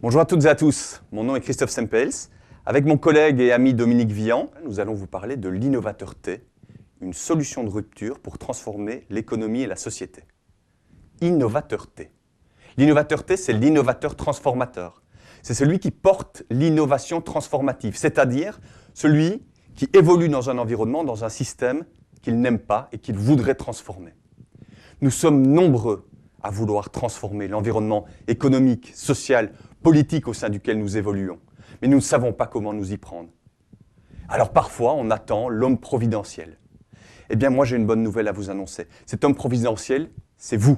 Bonjour à toutes et à tous, mon nom est Christophe Sempels. Avec mon collègue et ami Dominique Vian, nous allons vous parler de l'innovateur T, une solution de rupture pour transformer l'économie et la société. Innovateur T. L'innovateur T, c'est l'innovateur transformateur. C'est celui qui porte l'innovation transformative, c'est-à-dire celui qui évolue dans un environnement, dans un système qu'il n'aime pas et qu'il voudrait transformer. Nous sommes nombreux à vouloir transformer l'environnement économique, social, politique au sein duquel nous évoluons. Mais nous ne savons pas comment nous y prendre. Alors parfois, on attend l'homme providentiel. Eh bien, moi, j'ai une bonne nouvelle à vous annoncer. Cet homme providentiel, c'est vous.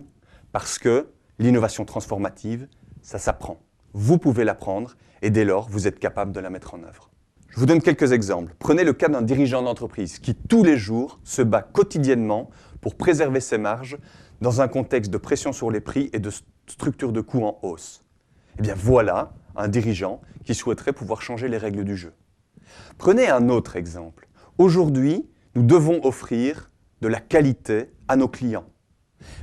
Parce que l'innovation transformative, ça s'apprend. Vous pouvez l'apprendre et dès lors, vous êtes capable de la mettre en œuvre. Je vous donne quelques exemples. Prenez le cas d'un dirigeant d'entreprise qui, tous les jours, se bat quotidiennement pour préserver ses marges dans un contexte de pression sur les prix et de structure de coûts en hausse. Eh bien, voilà un dirigeant qui souhaiterait pouvoir changer les règles du jeu. Prenez un autre exemple. Aujourd'hui, nous devons offrir de la qualité à nos clients.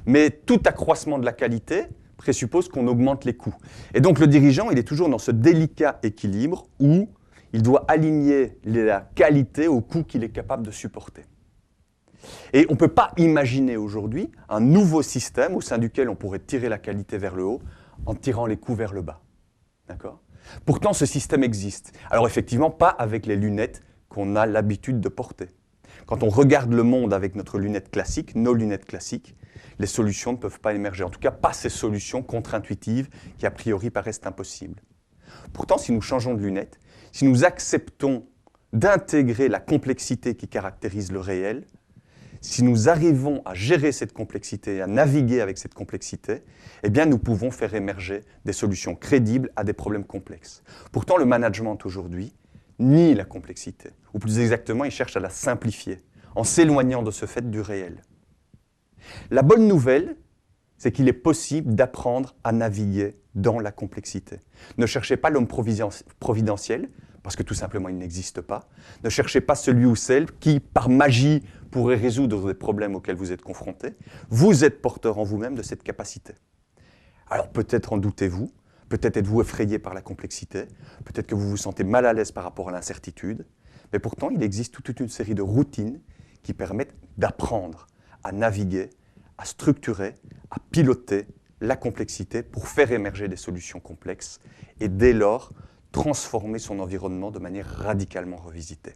Mais tout accroissement de la qualité présuppose qu'on augmente les coûts. Et donc le dirigeant, il est toujours dans ce délicat équilibre où il doit aligner la qualité au coût qu'il est capable de supporter. Et on ne peut pas imaginer aujourd'hui un nouveau système au sein duquel on pourrait tirer la qualité vers le haut en tirant les coûts vers le bas. D'accord ? Pourtant, ce système existe. Alors effectivement, pas avec les lunettes qu'on a l'habitude de porter. Quand on regarde le monde avec notre lunette classique, nos lunettes classiques, les solutions ne peuvent pas émerger. En tout cas, pas ces solutions contre-intuitives qui a priori paraissent impossibles. Pourtant, si nous changeons de lunettes, si nous acceptons d'intégrer la complexité qui caractérise le réel, si nous arrivons à gérer cette complexité, à naviguer avec cette complexité, eh bien nous pouvons faire émerger des solutions crédibles à des problèmes complexes. Pourtant, le management aujourd'hui nie la complexité, ou plus exactement, il cherche à la simplifier, en s'éloignant de ce fait du réel. La bonne nouvelle, c'est qu'il est possible d'apprendre à naviguer dans la complexité. Ne cherchez pas l'homme providentiel, parce que tout simplement il n'existe pas. Ne cherchez pas celui ou celle qui, par magie, pourrait résoudre des problèmes auxquels vous êtes confrontés. Vous êtes porteur en vous-même de cette capacité. Alors peut-être en doutez-vous, peut-être êtes-vous effrayé par la complexité, peut-être que vous vous sentez mal à l'aise par rapport à l'incertitude, mais pourtant il existe toute une série de routines qui permettent d'apprendre à naviguer, à structurer, à piloter la complexité pour faire émerger des solutions complexes et dès lors transformer son environnement de manière radicalement revisitée.